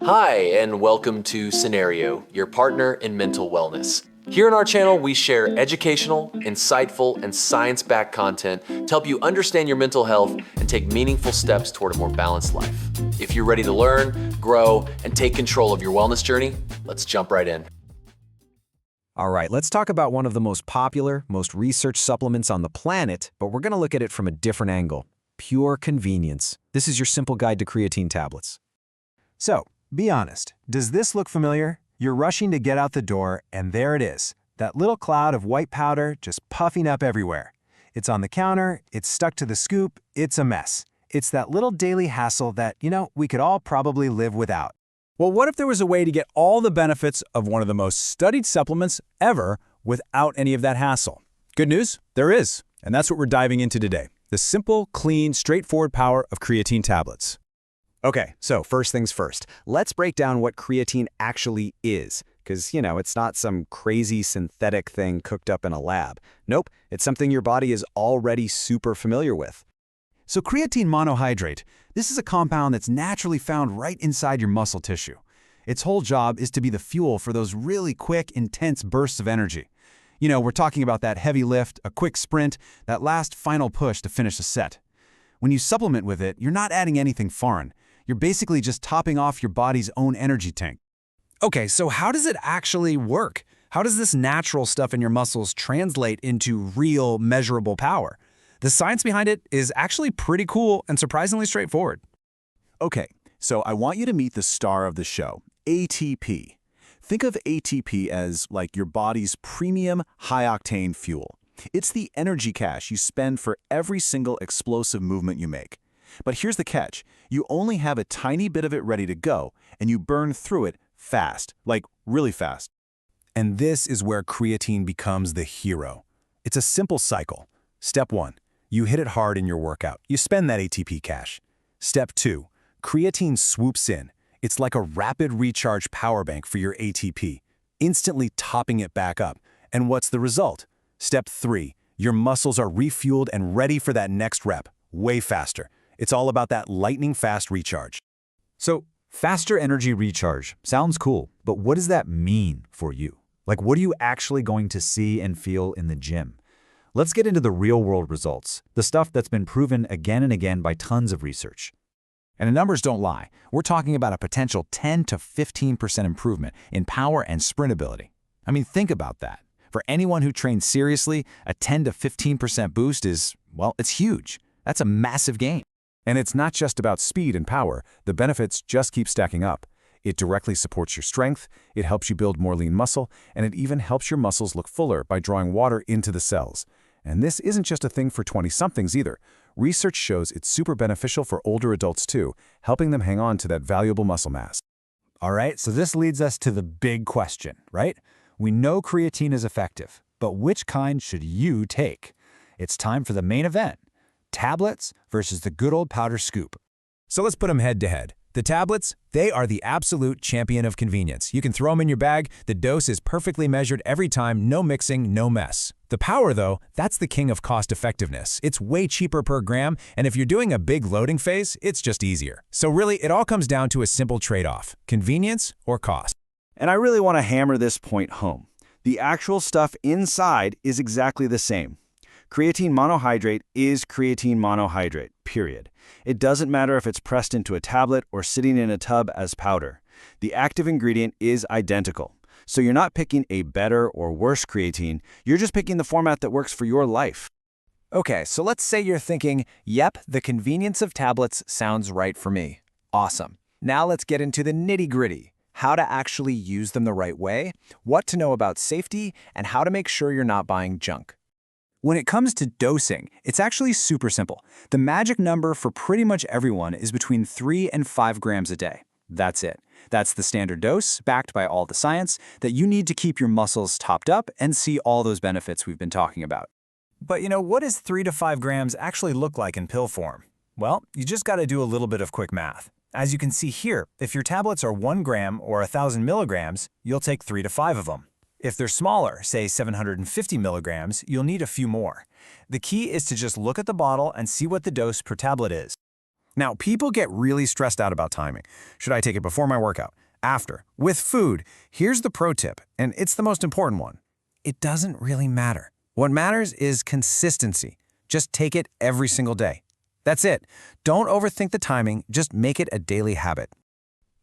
Hi, and welcome to Cenario, your partner in mental wellness. Here on our channel, we share educational, insightful, and science-backed content to help you understand your mental health and take meaningful steps toward a more balanced life. If you're ready to learn, grow, and take control of your wellness journey, let's jump right in. All right, let's talk about one of the most popular, most researched supplements on the planet, but we're going to look at it from a different angle. Pure convenience. This is your simple guide to creatine tablets. So, be honest, does this look familiar? You're rushing to get out the door, and there it is. That little cloud of white powder just puffing up everywhere. It's on the counter, it's stuck to the scoop, it's a mess. It's that little daily hassle that, we could all probably live without. Well, what if there was a way to get all the benefits of one of the most studied supplements ever without any of that hassle? Good news, there is, and that's what we're diving into today. The simple, clean, straightforward power of creatine tablets. Okay, so first things first, let's break down what creatine actually is. Because, it's not some crazy synthetic thing cooked up in a lab. Nope, it's something your body is already super familiar with. So creatine monohydrate, this is a compound that's naturally found right inside your muscle tissue. Its whole job is to be the fuel for those really quick, intense bursts of energy. We're talking about that heavy lift, a quick sprint, that last final push to finish a set. When you supplement with it, you're not adding anything foreign. You're basically just topping off your body's own energy tank. Okay, so how does it actually work? How does this natural stuff in your muscles translate into real, measurable power? The science behind it is actually pretty cool and surprisingly straightforward. Okay, so I want you to meet the star of the show, ATP. Think of ATP as like your body's premium high-octane fuel. It's the energy cash you spend for every single explosive movement you make. But here's the catch. You only have a tiny bit of it ready to go, and you burn through it fast, like really fast. And this is where creatine becomes the hero. It's a simple cycle. Step 1. You hit it hard in your workout. You spend that ATP cash. Step 2. Creatine swoops in. It's like a rapid recharge power bank for your ATP, instantly topping it back up. And what's the result? Step 3. Your muscles are refueled and ready for that next rep, way faster. It's all about that lightning-fast recharge. So, faster energy recharge sounds cool, but what does that mean for you? Like, what are you actually going to see and feel in the gym? Let's get into the real-world results, the stuff that's been proven again and again by tons of research. And the numbers don't lie. We're talking about a potential 10 to 15% improvement in power and sprint ability. I mean, think about that. For anyone who trains seriously, a 10 to 15% boost is, well, it's huge. That's a massive gain. And it's not just about speed and power. The benefits just keep stacking up. It directly supports your strength, it helps you build more lean muscle, and it even helps your muscles look fuller by drawing water into the cells. And this isn't just a thing for 20-somethings either. Research shows it's super beneficial for older adults too, helping them hang on to that valuable muscle mass. All right, so this leads us to the big question, right? We know creatine is effective, but which kind should you take? It's time for the main event. Tablets versus the good old powder scoop. So let's put them head to head. The tablets, they are the absolute champion of convenience. You can throw them in your bag, the dose is perfectly measured every time, no mixing, no mess. The power though, that's the king of cost effectiveness. It's way cheaper per gram, and if you're doing a big loading phase, it's just easier. So really, it all comes down to a simple trade-off, convenience or cost. And I really want to hammer this point home. The actual stuff inside is exactly the same. Creatine monohydrate is creatine monohydrate, period. It doesn't matter if it's pressed into a tablet or sitting in a tub as powder. The active ingredient is identical. So you're not picking a better or worse creatine, you're just picking the format that works for your life. Okay, so let's say you're thinking, yep, the convenience of tablets sounds right for me. Awesome. Now let's get into the nitty-gritty. How to actually use them the right way, what to know about safety, and how to make sure you're not buying junk. When it comes to dosing, it's actually super simple. The magic number for pretty much everyone is between 3 and 5 grams a day. That's it. That's the standard dose, backed by all the science, that you need to keep your muscles topped up and see all those benefits we've been talking about. But what does 3 to 5 grams actually look like in pill form? Well, you just got to do a little bit of quick math. As you can see here, if your tablets are 1 gram or 1,000 milligrams, you'll take 3 to 5 of them. If they're smaller, say 750 milligrams, you'll need a few more. The key is to just look at the bottle and see what the dose per tablet is. Now, people get really stressed out about timing. Should I take it before my workout? After? With food? Here's the pro tip, and it's the most important one. It doesn't really matter. What matters is consistency. Just take it every single day. That's it. Don't overthink the timing, just make it a daily habit.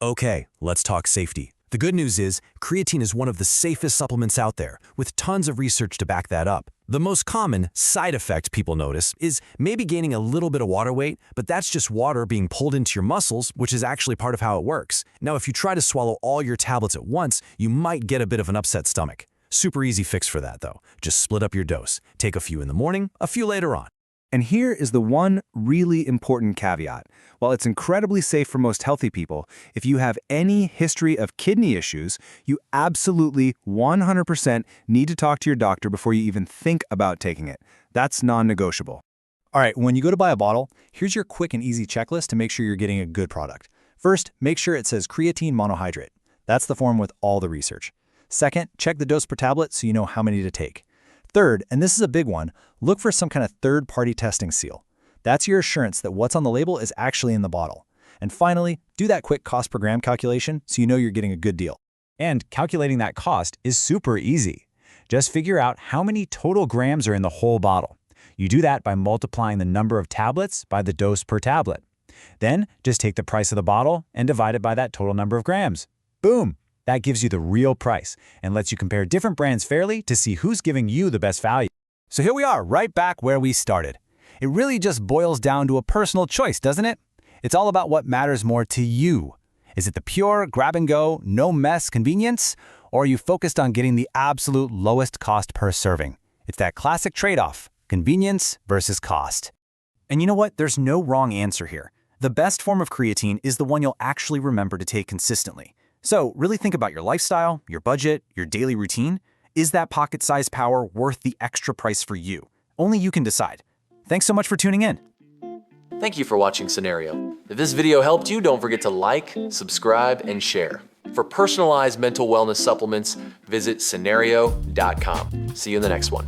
Okay, let's talk safety. The good news is, creatine is one of the safest supplements out there, with tons of research to back that up. The most common side effect people notice is maybe gaining a little bit of water weight, but that's just water being pulled into your muscles, which is actually part of how it works. Now, if you try to swallow all your tablets at once, you might get a bit of an upset stomach. Super easy fix for that, though. Just split up your dose. Take a few in the morning, a few later on. And here is the one really important caveat. While it's incredibly safe for most healthy people, if you have any history of kidney issues, you absolutely 100% need to talk to your doctor before you even think about taking it. That's non-negotiable. All right, when you go to buy a bottle, here's your quick and easy checklist to make sure you're getting a good product. First, make sure it says creatine monohydrate. That's the form with all the research. Second, check the dose per tablet so you know how many to take. Third, and this is a big one, look for some kind of third-party testing seal. That's your assurance that what's on the label is actually in the bottle. And finally, do that quick cost per gram calculation so you know you're getting a good deal. And calculating that cost is super easy. Just figure out how many total grams are in the whole bottle. You do that by multiplying the number of tablets by the dose per tablet. Then, just take the price of the bottle and divide it by that total number of grams. Boom! That gives you the real price and lets you compare different brands fairly to see who's giving you the best value. So here we are, right back where we started. It really just boils down to a personal choice, doesn't it? It's all about what matters more to you. Is it the pure, grab-and-go, no-mess convenience? Or are you focused on getting the absolute lowest cost per serving? It's that classic trade-off, convenience versus cost. And you know what? There's no wrong answer here. The best form of creatine is the one you'll actually remember to take consistently. So really think about your lifestyle, your budget, your daily routine. Is that pocket-sized power worth the extra price for you? Only you can decide. Thanks so much for tuning in. Thank you for watching Cenario. If this video helped you, don't forget to like, subscribe, and share. For personalized mental wellness supplements, visit Cenario.com. See you in the next one.